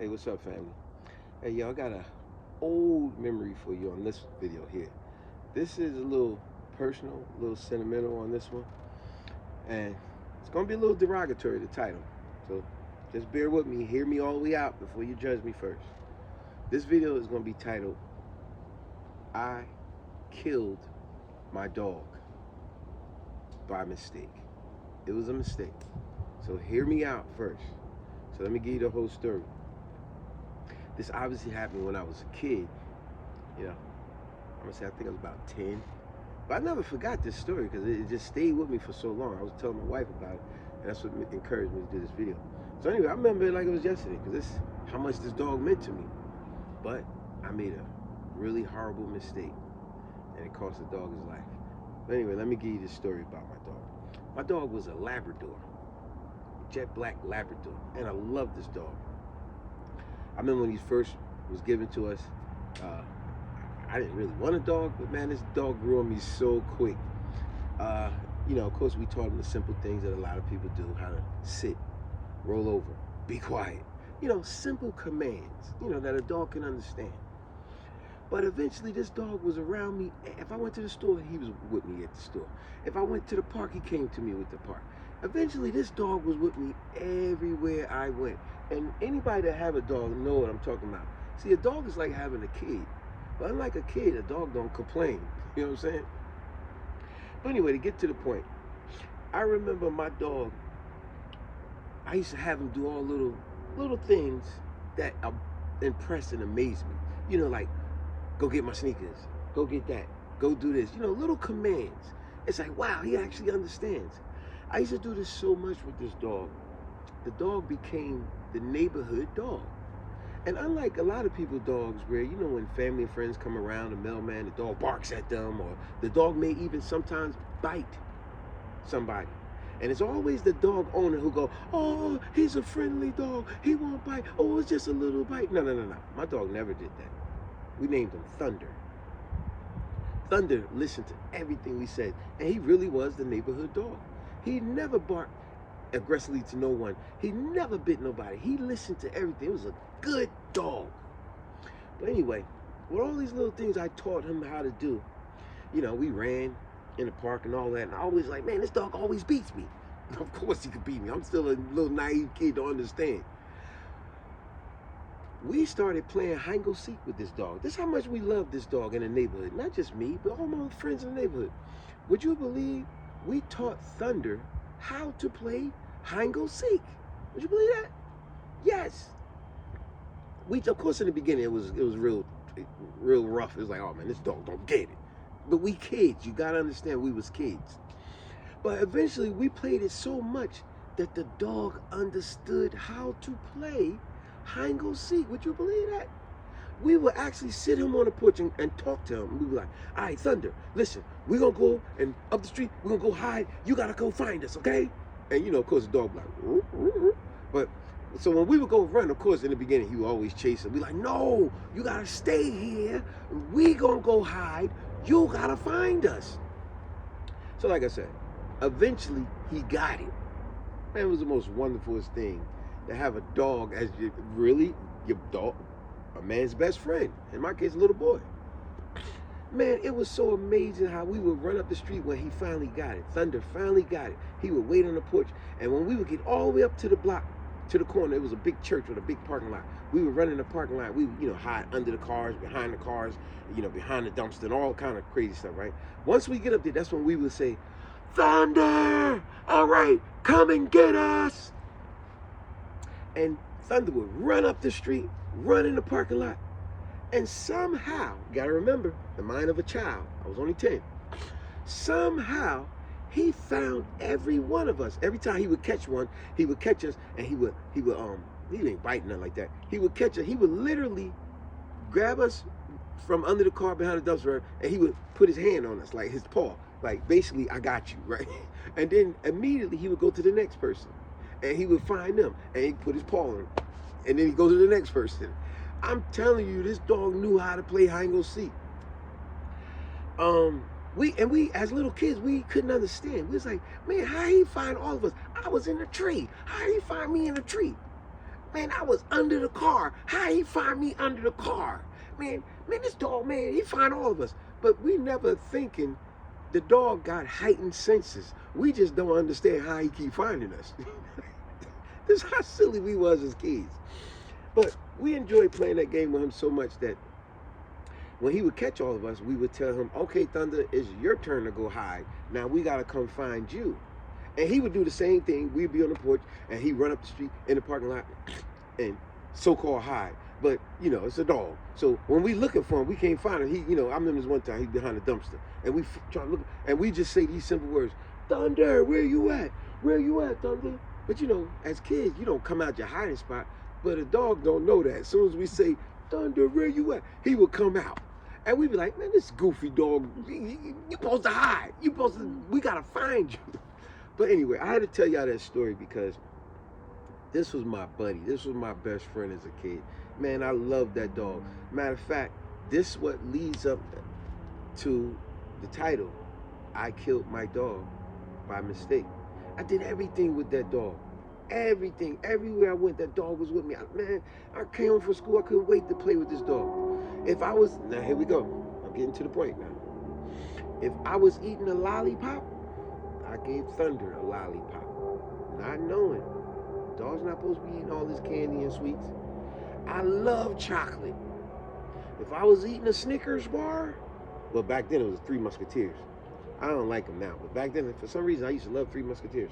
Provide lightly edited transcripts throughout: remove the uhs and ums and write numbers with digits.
Hey, what's up, family? Hey, y'all, got a old memory for you on this video here. This is a little personal, a little sentimental on this one, and it's gonna be a little derogatory, the title. So just bear with me, hear me all the way out before you judge me first. This video is gonna be titled, I Killed My Dog by Mistake. It was a mistake. So hear me out first. So let me give you the whole story. This obviously happened when I was a kid. You know, I'm gonna say I think I was about 10. But I never forgot this story because it just stayed with me for so long. I was telling my wife about it, and that's what encouraged me to do this video. So anyway, I remember it like it was yesterday because this how much this dog meant to me. But I made a really horrible mistake, and it cost the dog his life. But anyway, let me give you this story about my dog. My dog was a Labrador, jet black Labrador, and I love this dog. I remember when he first was given to us, I didn't really want a dog, but man, this dog grew on me so quick. Of course, we taught him the simple things that a lot of people do: how to sit, roll over, be quiet. Simple commands, that a dog can understand. But eventually, this dog was around me. If I went to the store, he was with me at the store. If I went to the park, he came to me with the park. Eventually, this dog was with me everywhere I went. And anybody that have a dog know what I'm talking about. See, a dog is like having a kid. But unlike a kid, a dog don't complain. You know what I'm saying? But anyway, to get to the point, I remember my dog, I used to have him do all little things that impress and amaze me. Like, go get my sneakers, go get that, go do this. Little commands. It's like, wow, he actually understands. I used to do this so much with this dog. The dog became the neighborhood dog. And unlike a lot of people's dogs where, when family and friends come around, the mailman, the dog barks at them, or the dog may even sometimes bite somebody. And it's always the dog owner who go, oh, he's a friendly dog, he won't bite, oh, it's just a little bite. No. My dog never did that. We named him Thunder. Thunder listened to everything we said, and he really was the neighborhood dog. He never barked aggressively to no one. He never bit nobody. He listened to everything. It was a good dog. But anyway, with all these little things I taught him how to do, we ran in the park and all that, and I always like, man, this dog always beats me. Of course he could beat me. I'm still a little naive kid to understand. We started playing hide and go seek with this dog. This is how much we love this dog in the neighborhood. Not just me, but all my friends in the neighborhood. Would you believe we taught Thunder how to play hide and go seek? Would you believe that? Yes. Of course, in the beginning it was real rough. It was like, oh man, this dog don't get it. But we kids, you gotta understand, we was kids. But eventually we played it so much that the dog understood how to play hide and go seek. Would you believe that? We would actually sit him on the porch and talk to him. We'd be like, all right, Thunder, listen, we're gonna go and up the street, we're gonna go hide, you gotta go find us, okay? And of course the dog would be like, "Roo, roo, roo." But so when we would go run, of course in the beginning he would always chase us. Be like, no, you gotta stay here, we gonna go hide, you gotta find us. So like I said, eventually he got it. Man, it was the most wonderfulest thing to have a dog as your dog, a man's best friend. In my case, a little boy. Man, it was so amazing how we would run up the street when he finally got it. Thunder finally got it. He would wait on the porch, and when we would get all the way up to the block, to the corner, it was a big church with a big parking lot. We would run in the parking lot. We would, hide under the cars, behind the cars, behind the dumpster, and all kind of crazy stuff, right? Once we get up there, that's when we would say, Thunder, all right, come and get us. And Thunder would run up the street, run in the parking lot, and somehow, you gotta remember, the mind of a child, I was only 10, somehow he found every one of us. Every time he would catch one, he would catch us, and he didn't bite nothing like that. He would catch us, he would literally grab us from under the car behind the dumpster, and he would put his hand on us, like his paw, like basically, I got you, right? And then immediately he would go to the next person, and he would find them, and he'd put his paw on them, and then he'd go to the next person. I'm telling you, this dog knew how to play hide and go seek. We as little kids, we couldn't understand. We was like, man, how he find all of us? I was in the tree. How he find me in the tree? Man, I was under the car. How he find me under the car? Man, this dog, man, he find all of us. But we never thinking the dog got heightened senses. We just don't understand how he keep finding us. This is how silly we was as kids. But we enjoyed playing that game with him so much that when he would catch all of us, we would tell him, okay, Thunder, it's your turn to go hide. Now we got to come find you. And he would do the same thing. We'd be on the porch, and he'd run up the street in the parking lot and so-called hide. But, you know, it's a dog. So when we looking for him, we can't find him. He, you know, I remember this one time, he's behind a dumpster. And we try to look, and we just say these simple words, Thunder, where you at? Where you at, Thunder? But, you know, as kids, you don't come out your hiding spot. But a dog don't know that. As soon as we say, Thunder, where you at? He will come out. And we'd be like, man, this goofy dog, you supposed to hide. We got to find you. But anyway, I had to tell y'all that story because this was my buddy. This was my best friend as a kid. Man, I love that dog. Matter of fact, this is what leads up to the title, I Killed My Dog by Mistake. I did everything with that dog. Everything. Everywhere I went, that dog was with me. Man, I came home from school. I couldn't wait to play with this dog. Now here we go. I'm getting to the point now. If I was eating a lollipop, I gave Thunder a lollipop. Not knowing. Dog's not supposed to be eating all this candy and sweets. I love chocolate. If I was eating a Snickers bar, well, back then it was Three Musketeers. I don't like them now, but back then, for some reason, I used to love Three Musketeers.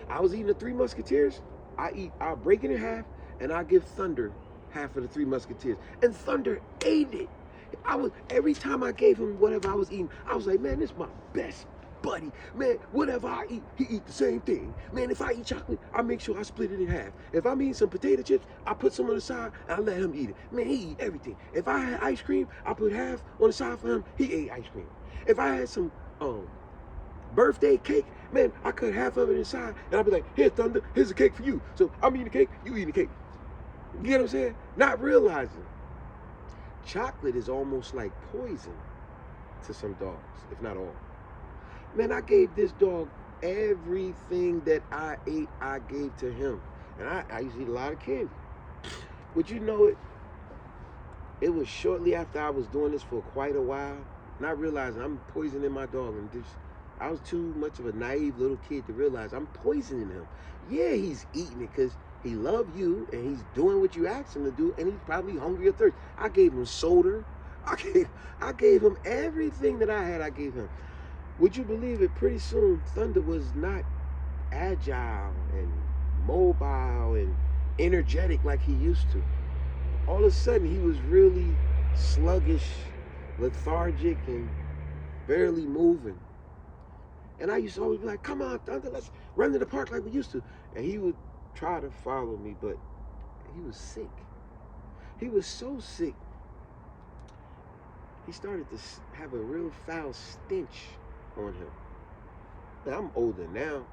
I was eating the Three Musketeers. I'll break it in half, and I'll give Thunder half of the Three Musketeers. And Thunder ate it. Every time I gave him whatever I was eating, I was like, man, this is my best buddy. Man, whatever I eat, he eat the same thing. Man, if I eat chocolate, I make sure I split it in half. If I'm eating some potato chips, I put some on the side and I let him eat it. Man, he eat everything. If I had ice cream, I put half on the side for him. He ate ice cream. If I had some birthday cake, man, I cut half of it inside and I'd be like, here, Thunder, here's a cake for you. So I'm eating the cake, you eating the cake. You get what I'm saying? Not realizing chocolate is almost like poison to some dogs, if not all. Man, I gave this dog everything that I ate, I gave to him. And I used to eat a lot of candy. Would you know it? It was shortly after I was doing this for quite a while, not realizing I'm poisoning my dog. And I was too much of a naive little kid to realize I'm poisoning him. Yeah, he's eating it because he loves you and he's doing what you asked him to do, and he's probably hungry or thirsty. I gave him soda. I gave him everything that I had, I gave him. Would you believe it? Pretty soon, Thunder was not agile and mobile and energetic like he used to. All of a sudden, he was really sluggish, lethargic, and barely moving. And I used to always be like, come on, Thunder, let's run to the park like we used to. And he would try to follow me, but he was sick. He was so sick, he started to have a real foul stench on him. Now, I'm older now.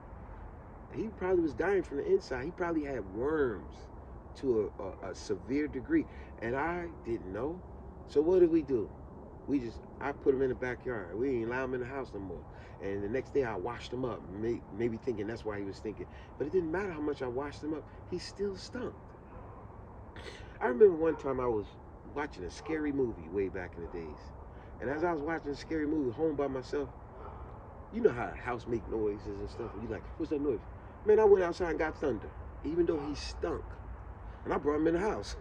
He probably was dying from the inside. He probably had worms to a severe degree, and I didn't know. So what did we do? I put him in the backyard. We didn't allow him in the house no more. And the next day I washed him up, maybe thinking that's why he was thinking. But it didn't matter how much I washed him up, he still stunk. I remember one time I was watching a scary movie way back in the days. And as I was watching a scary movie home by myself, you know how a house make noises and stuff. And you're like, what's that noise? Man, I went outside and got Thunder, even though he stunk. And I brought him in the house.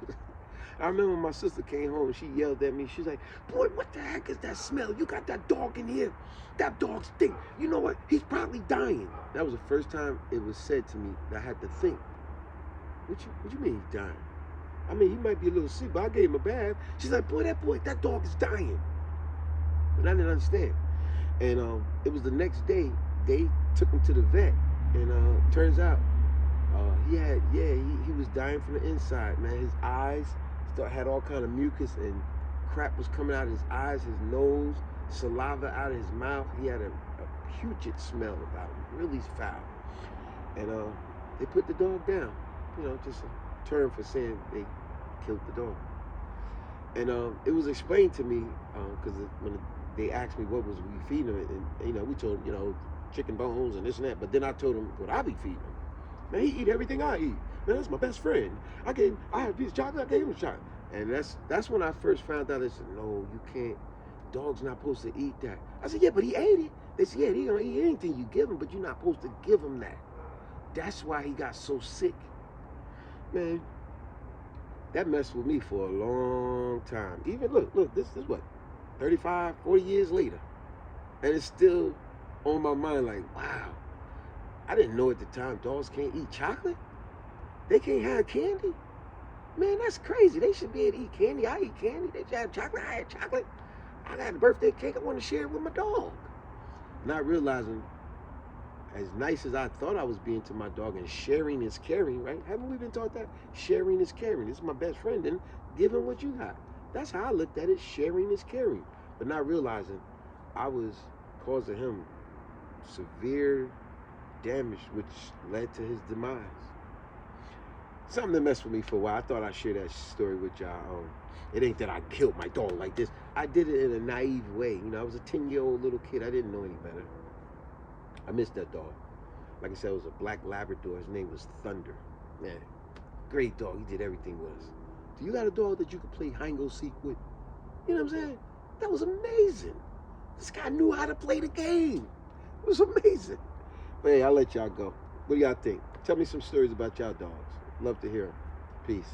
I remember my sister came home and she yelled at me. She's like, boy, what the heck is that smell? You got that dog in here. That dog stink. You know what? He's probably dying. That was the first time it was said to me that I had to think. What you mean he's dying? I mean, he might be a little sick, but I gave him a bath. She's like, that dog is dying. But I didn't understand. And it was the next day, they took him to the vet. And turns out, he was dying from the inside, man. His eyes had all kind of mucus and crap was coming out of his eyes, his nose, saliva out of his mouth. He had a putrid smell about him, really foul. And they put the dog down. You know, just a term for saying they killed the dog. And it was explained to me, because when they asked me what was we feeding him, and you know, we told him, you know, chicken bones and this and that, but then I told him what I be feeding him. Man, he eat everything I eat. Man, that's my best friend. I had a piece of chocolate, I gave him a chocolate. And that's when I first found out. They said, no, you can't. Dog's not supposed to eat that. I said, yeah, but he ate it. They said, yeah, he gonna eat anything you give him, but you're not supposed to give him that. That's why he got so sick. Man, that messed with me for a long time. Even look, this is what, 35, 40 years later. And it's still on my mind like, wow, I didn't know at the time dogs can't eat chocolate. They can't have candy. Man, that's crazy. They should be able to eat candy. I eat candy. They should have chocolate. I had chocolate. I got a birthday cake. I want to share it with my dog. Not realizing, as nice as I thought I was being to my dog, and sharing is caring, right? Haven't we been taught that? Sharing is caring. This is my best friend, and give him what you got. That's how I looked at it. Sharing is caring. But not realizing I was causing him severe damage, which led to his demise. Something that messed with me for a while. I thought I'd share that story with y'all. It ain't that I killed my dog like this. I did it in a naive way. You know, I was a 10-year-old little kid. I didn't know any better. I missed that dog. Like I said, it was a black Labrador. His name was Thunder. Man, great dog. He did everything with us. So you got a dog that you could play hide and go seek with? You know what I'm saying? That was amazing. This guy knew how to play the game. It was amazing. But hey, I'll let y'all go. What do y'all think? Tell me some stories about y'all dogs. Love to hear them. Peace.